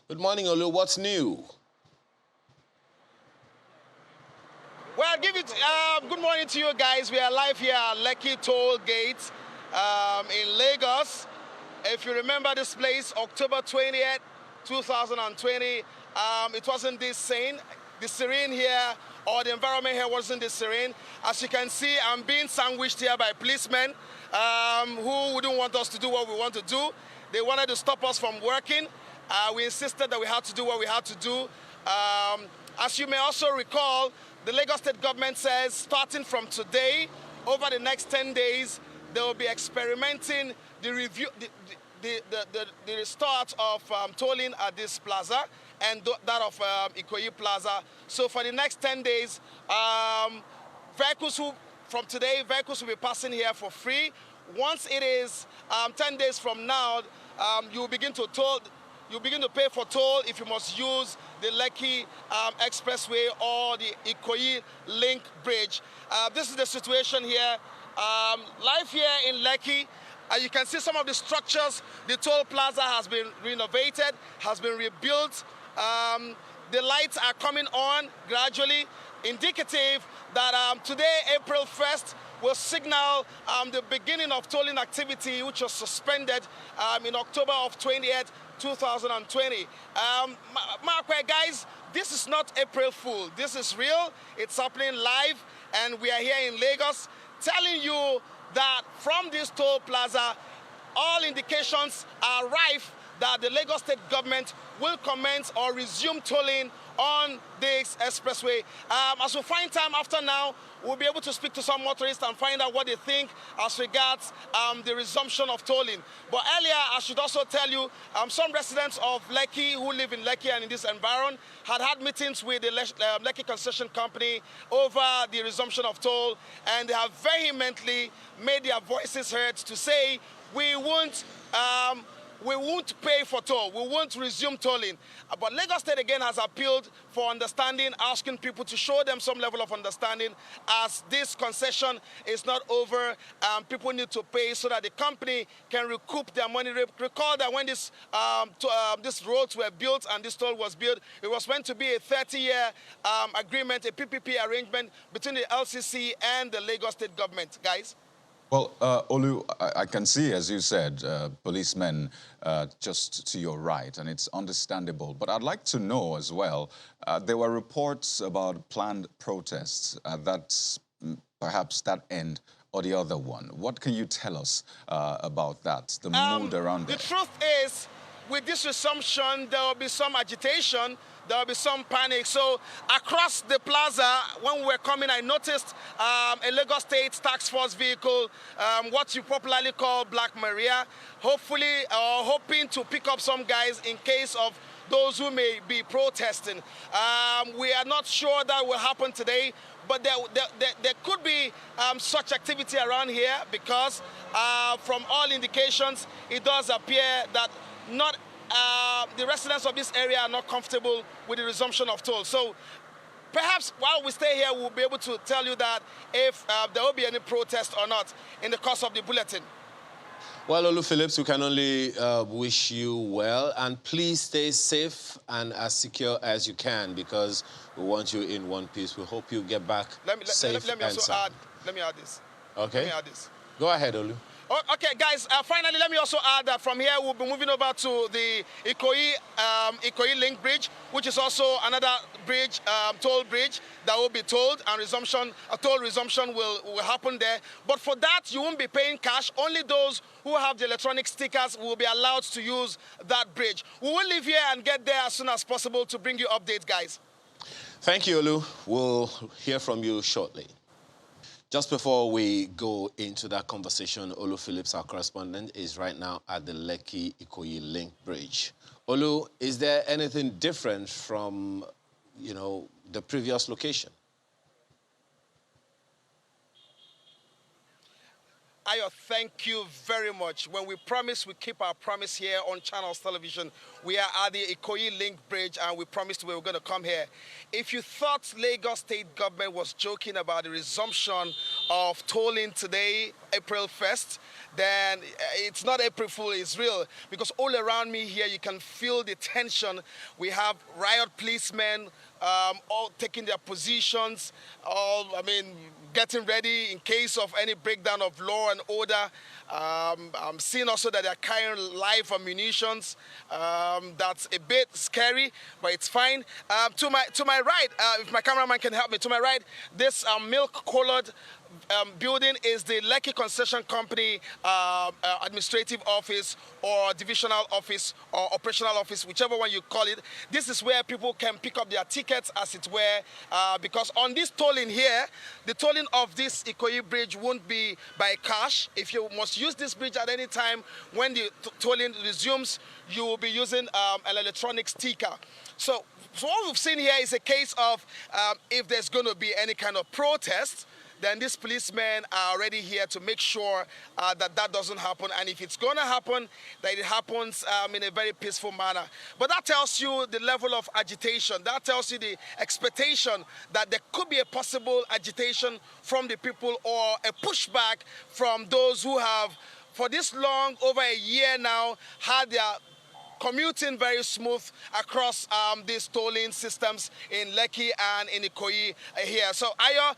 Good morning, Olu. What's new? Well, good morning to you guys. We are live here at Lekki Toll Gate in Lagos. If you remember this place, October 20th, 2020, it wasn't this serene. The serene here, or the environment here wasn't this serene. As you can see, I'm being sandwiched here by policemen who wouldn't want us to do what we want to do. They wanted to stop us from working. We insisted that we had to do what we had to do. As you may also recall, the Lagos State government says starting from today, over the next 10 days, they will be experimenting the restart of tolling at this plaza and that of Ikoyi Plaza. So for the next 10 days, vehicles will be passing here for free. Once it is 10 days from now, you begin to pay for toll if you must use the Lekki Expressway or the Ikoyi Link Bridge. This is the situation here. Life here in Lekki, you can see some of the structures. The toll plaza has been renovated, has been rebuilt. The lights are coming on gradually, indicative that today, April 1st, will signal the beginning of tolling activity, which was suspended in October of 2020. Guys, this is not April Fool. This is real. It's happening live, and we are here in Lagos telling you that from this toll plaza, all indications are rife that the Lagos State government will commence or resume tolling on this expressway. As we find time after now, we'll be able to speak to some motorists and find out what they think as regards the resumption of tolling. But earlier, I should also tell you, some residents of Lekki who live in Lekki and in this environment had meetings with the Lekki Concession Company over the resumption of toll, and they have vehemently made their voices heard to say, we won't pay for toll. We won't resume tolling. But Lagos State again has appealed for understanding, asking people to show them some level of understanding as this concession is not over. People need to pay so that the company can recoup their money. Recall that when these roads were built and this toll was built, it was meant to be a 30-year agreement, a PPP arrangement between the LCC and the Lagos State government, guys. Well, Olu, I can see, as you said, policemen just to your right, and it's understandable. But I'd like to know as well, there were reports about planned protests that's perhaps that end or the other one. What can you tell us about that, the mood around it? The truth is, with this resumption, there will be some agitation, there will be some panic. So across the plaza, when we were coming, I noticed a Lagos State task force vehicle, what you popularly call Black Maria, hoping to pick up some guys in case of those who may be protesting. We are not sure that will happen today, but there could be such activity around here because from all indications, it does appear that the residents of this area are not comfortable with the resumption of toll. So perhaps while we stay here, we'll be able to tell you that if there will be any protest or not in the course of the bulletin. Well, Olu Phillips, we can only wish you well, and please stay safe and as secure as you can, because we want you in one piece. We hope you get back safe let me and also sound. let me add this. Okay. Let me add this. Go ahead, Olu. Okay, guys, finally, let me also add that from here, we'll be moving over to the Ikoyi Link Bridge, which is also another bridge, toll bridge, that will be tolled, and a toll resumption will happen there. But for that, you won't be paying cash. Only those who have the electronic stickers will be allowed to use that bridge. We will leave here and get there as soon as possible to bring you updates, guys. Thank you, Olu. We'll hear from you shortly. Just before we go into that conversation, Olu Phillips, our correspondent, is right now at the Lekki-Ikoyi Link Bridge. Olu, is there anything different from, the previous location? Ayo, thank you very much. When we promise, we keep our promise here on Channels Television. We are at the Ikoyi Link Bridge, and we promised we were going to come here. If you thought Lagos State government was joking about the resumption of tolling today, April 1st, then it's not April Fool, it's real. Because all around me here, you can feel the tension. We have riot policemen all taking their positions, getting ready in case of any breakdown of law and order. I'm seeing also that they're carrying live ammunitions. That's a bit scary, but it's fine. To my right, if my cameraman can help me, to my right, this milk-colored building is the Lekki Concession Company administrative office or divisional office or operational office, whichever one you call it. This is where people can pick up their tickets, as it were, because on this tolling here, the tolling of this Ikoyi Bridge won't be by cash. If you must use this bridge at any time, when the tolling resumes, you will be using an electronic sticker. So what we've seen here is a case of if there's going to be any kind of protest, then these policemen are already here to make sure that doesn't happen. And if it's going to happen, that it happens in a very peaceful manner. But that tells you the level of agitation. That tells you the expectation that there could be a possible agitation from the people or a pushback from those who have, for this long, over a year now, had their commuting very smooth across these tolling systems in Lekki and in Ikoyi here. So Ayo,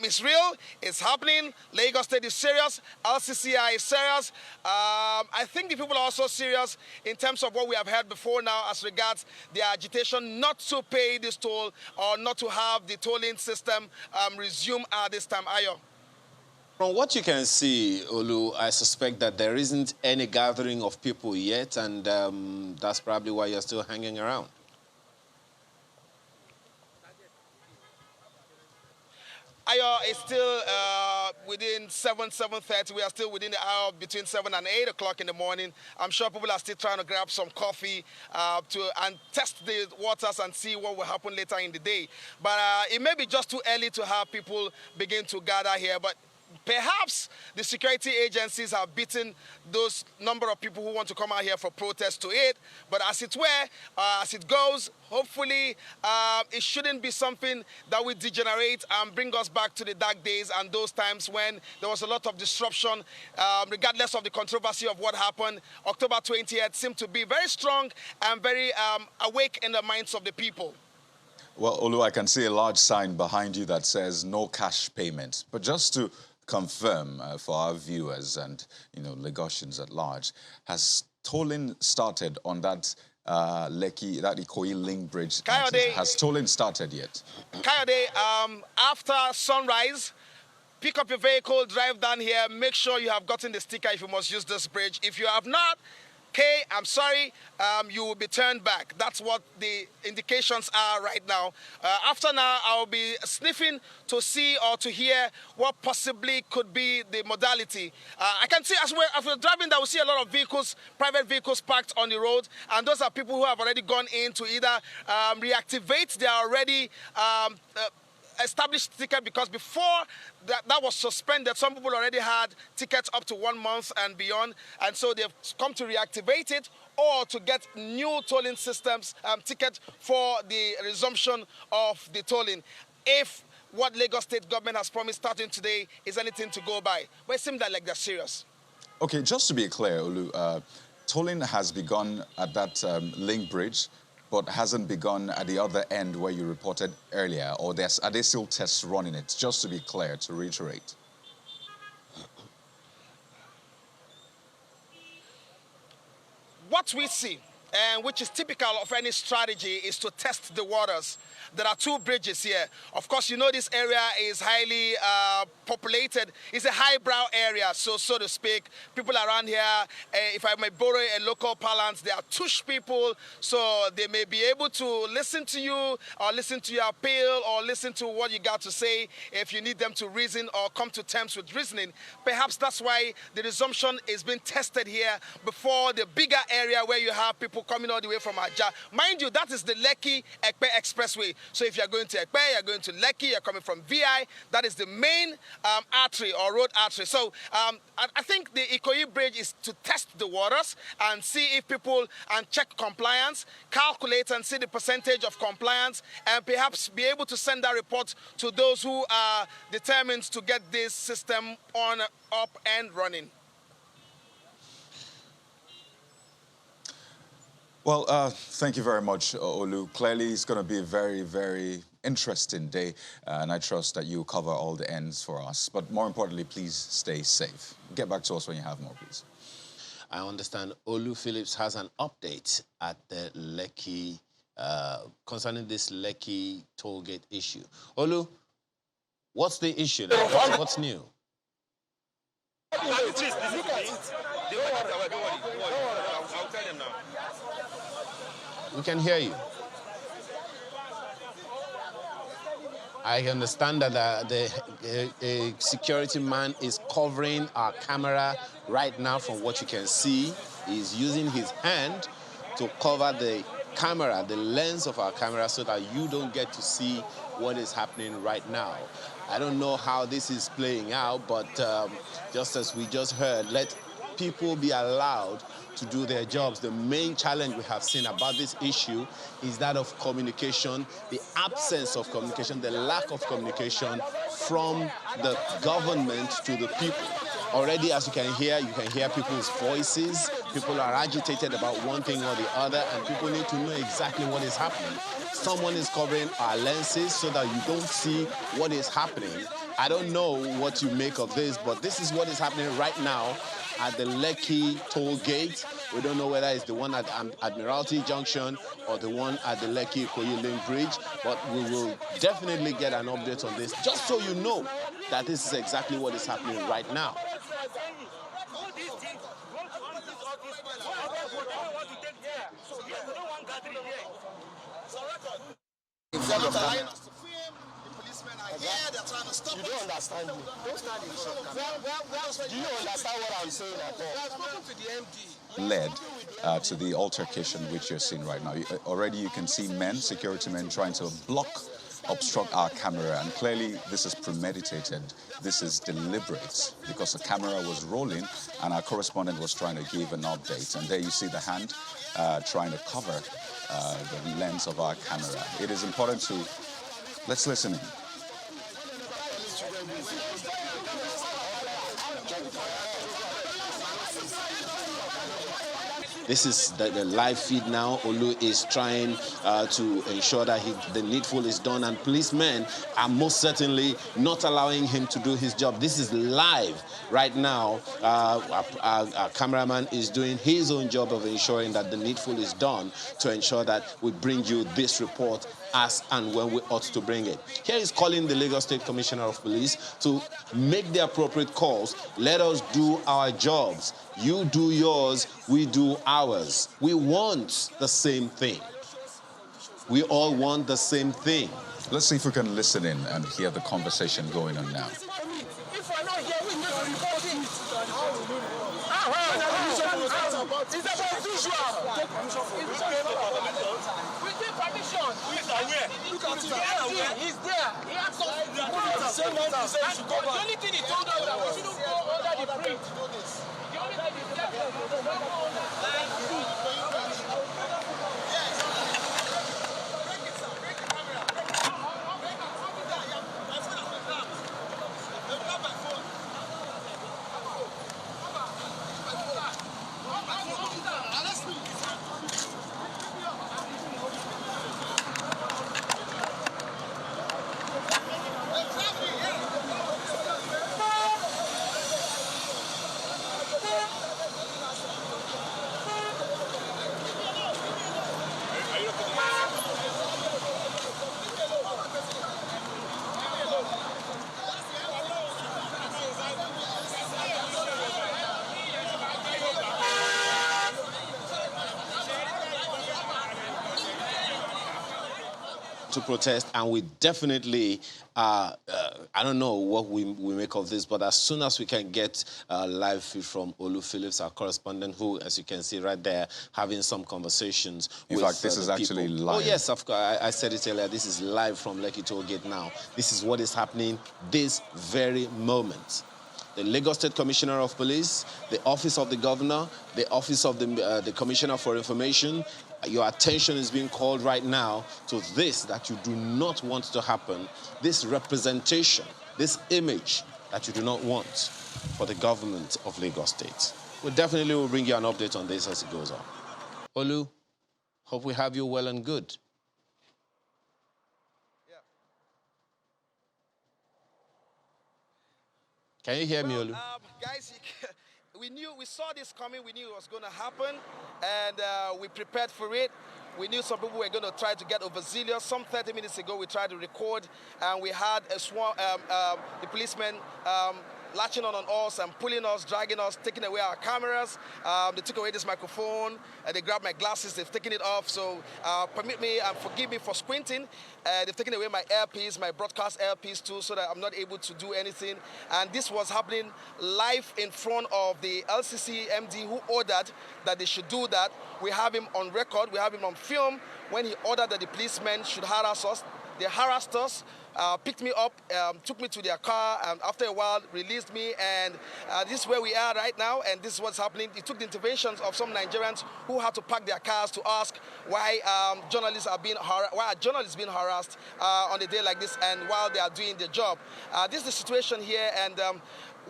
it's real, it's happening. Lagos State is serious, LCCI is serious. I think the people are also serious in terms of what we have heard before now as regards the agitation not to pay this toll or not to have the tolling system resume at this time. Ayo. From what you can see, Olu, I suspect that there isn't any gathering of people yet, and that's probably why you're still hanging around. Ayo is still within 7:30. We are still within the hour between 7 and 8 o'clock in the morning. I'm sure people are still trying to grab some coffee and test the waters and see what will happen later in the day. But it may be just too early to have people begin to gather here. But perhaps the security agencies have beaten those number of people who want to come out here for protest to it. But as it were, as it goes, hopefully it shouldn't be something that will degenerate and bring us back to the dark days and those times when there was a lot of disruption, regardless of the controversy of what happened. October 20th seemed to be very strong and very awake in the minds of the people. Well, Olu, I can see a large sign behind you that says no cash payment. But just to confirm for our viewers and, Lagosians at large, has tolling started on that Lekki, that Ikoyi Link Bridge? Kayode, has tolling started yet? Kayode, after sunrise, pick up your vehicle, drive down here, make sure you have gotten the sticker if you must use this bridge. If you have not, okay, I'm sorry, you will be turned back. That's what the indications are right now. After now, I'll be sniffing to see or to hear what possibly could be the modality. I can see as we're driving that, we see a lot of vehicles, private vehicles parked on the road, and those are people who have already gone in to either reactivate their already established ticket, because before that was suspended, some people already had tickets up to 1 month and beyond, and so they've come to reactivate it or to get new tolling systems ticket for the resumption of the tolling. If what Lagos State government has promised starting today is anything to go by, but it seems like they're serious. Okay, just to be clear, Olu, tolling has begun at that Link Bridge, but hasn't begun at the other end where you reported earlier, or are there still tests running it? Just to be clear, to reiterate. What we see, and which is typical of any strategy, is to test the waters. There are two bridges here. Of course, you know this area is highly populated. It's a highbrow area, so to speak. People around here, if I may borrow a local parlance, they are tush people, so they may be able to listen to you or listen to your appeal or listen to what you got to say if you need them to reason or come to terms with reasoning. Perhaps that's why the resumption is being tested here before the bigger area where you have people people coming all the way from Ajah. Mind you, that is the Lekki-Ekpe Expressway. So if you're going to Ekpe, you're going to Lekki, you're coming from VI, that is the main artery or road artery. So I think the Ikoyi Bridge is to test the waters and see if people, and check compliance, calculate and see the percentage of compliance, and perhaps be able to send that report to those who are determined to get this system up and running. Well, thank you very much, Olu. Clearly, it's going to be a very, very interesting day, and I trust that you'll cover all the ends for us. But more importantly, please stay safe. Get back to us when you have more, please. I understand Olu Phillips has an update at the Lekki, concerning this Lekki tollgate issue. Olu, what's the issue now? What's new? I'll tell them now. We can hear you. I understand that a security man is covering our camera right now. From what you can see, he's using his hand to cover the camera, the lens of our camera, so that you don't get to see what is happening right now. I don't know how this is playing out, but just as we just heard, let people be allowed to do their jobs. The main challenge we have seen about this issue is that of communication, the absence of communication, the lack of communication from the government to the people. Already, as you can hear people's voices. People are agitated about one thing or the other, and people need to know exactly what is happening. Someone is covering our lenses so that you don't see what is happening. I don't know what you make of this, but this is what is happening right now at the Lekki toll gate. We don't know whether it's the one at Admiralty Junction or the one at the Lekki Ikoyi Link Bridge, but we will definitely get an update on this, just so you know that this is exactly what is happening right now. They're trying to stop. You don't understand me. Don't stand in front of me. Do you understand what I'm saying at all? I've spoken to the MD. Led to the altercation which you're seeing right now. Already you can see men, security men, trying to obstruct our camera, and clearly this is premeditated. This is deliberate, because the camera was rolling and our correspondent was trying to give an update, and there you see the hand trying to cover the lens of our camera. It is important to... Let's listen in. This is the live feed now. Olu is trying to ensure that the needful is done, and policemen are most certainly not allowing him to do his job. This is live right now. Our cameraman is doing his own job of ensuring that the needful is done, to ensure that we bring you this report as and when we ought to bring it. Here is calling the Lagos State Commissioner of Police to make the appropriate calls. Let us do our jobs. You do yours, we do ours. We want the same thing. We all want the same thing. Let's see if we can listen in and hear the conversation going on now. If we're not here, we need to report it. It's about visual. We take permission. Look at it. He's there. He asked us to do it. The only thing he told us that we shouldn't go under the bridge. The only thing he said was we don't go under the bridge. to protest, and we definitely, I don't know what we make of this, but as soon as we can get live feed from Olu Phillips, our correspondent, who, as you can see right there, having some conversations In with fact, this is actually live. Oh, yes, of course. I said it earlier. This is live from Lekki Toll Gate now. This is what is happening this very moment. The Lagos State Commissioner of Police, the Office of the Governor, the Office of the Commissioner for Information, your attention is being called right now to this that you do not want to happen, this representation, this image that you do not want for the government of Lagos State. We definitely will bring you an update on this as it goes on. Olu, hope we have you well and good. Can you hear me, Olu? Guys, we saw this coming. We knew it was going to happen, and we prepared for it. We knew some people were going to try to get overzealous. Some 30 minutes ago, we tried to record, and we had a swarm, the policemen latching on us and pulling us, dragging us, taking away our cameras. They took away this microphone. They grabbed my glasses. They've taken it off. So permit me and forgive me for squinting. They've taken away my earpiece, my broadcast earpiece too, so that I'm not able to do anything. And this was happening live in front of the LCC MD who ordered that they should do that. We have him on record. We have him on film when he ordered that the policemen should harass us. They harassed us, picked me up, took me to their car, and after a while released me. And this is where we are right now, and this is what's happening. It took the interventions of some Nigerians who had to park their cars to ask why journalists are being harassed on a day like this, and while they are doing their job. This is the situation here, and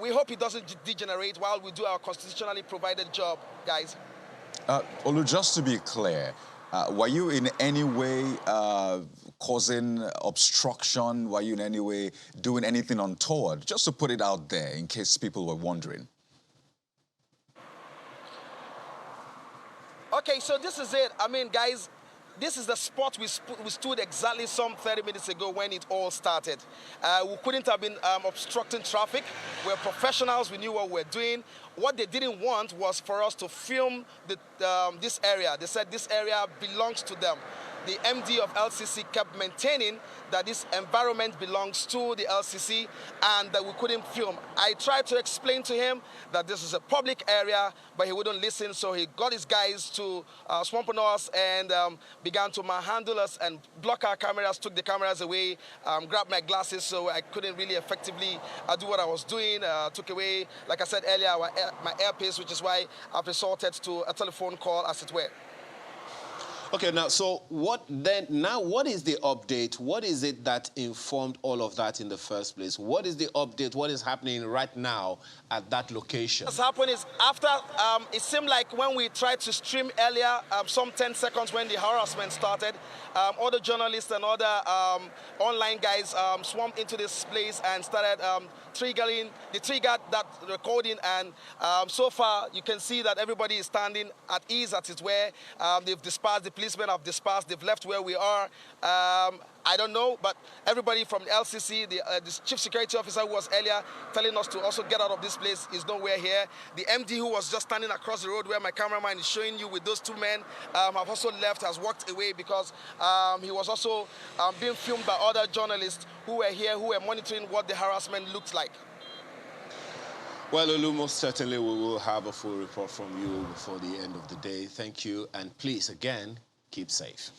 we hope it doesn't degenerate while we do our constitutionally provided job, guys. Olu, just to be clear, were you in any way causing obstruction? Were you in any way doing anything untoward? Just to put it out there in case people were wondering. Okay, so this is it. I mean, guys, this is the spot we stood exactly some 30 minutes ago when it all started. We couldn't have been obstructing traffic. We're professionals. We knew what we were doing. What they didn't want was for us to film this area. They said this area belongs to them. The MD of LCC kept maintaining that this environment belongs to the LCC and that we couldn't film. I tried to explain to him that this is a public area, but he wouldn't listen, so he got his guys to swamp on us and began to manhandle us and block our cameras, took the cameras away, grabbed my glasses, so I couldn't really effectively do what I was doing, took away, like I said earlier, my earpiece, which is why I've resorted to a telephone call, as it were. Okay, now, so what is the update? What is it that informed all of that in the first place? What is the update? What is happening right now at that location? What's happened is after, it seemed like when we tried to stream earlier, some 10 seconds when the harassment started, other journalists and other online guys swarmed into this place and started triggered that recording, and so far you can see that everybody is standing at ease, as it were. They've dispersed, the policemen have dispersed, they've left where we are. I don't know, but everybody from the LCC, the chief security officer who was earlier telling us to also get out of this place is nowhere here. The MD who was just standing across the road where my cameraman is showing you with those two men have also left, has walked away because he was also being filmed by other journalists who were here, who were monitoring what the harassment looked like. Well, Olu, most certainly we will have a full report from you before the end of the day. Thank you, and please, again, keep safe.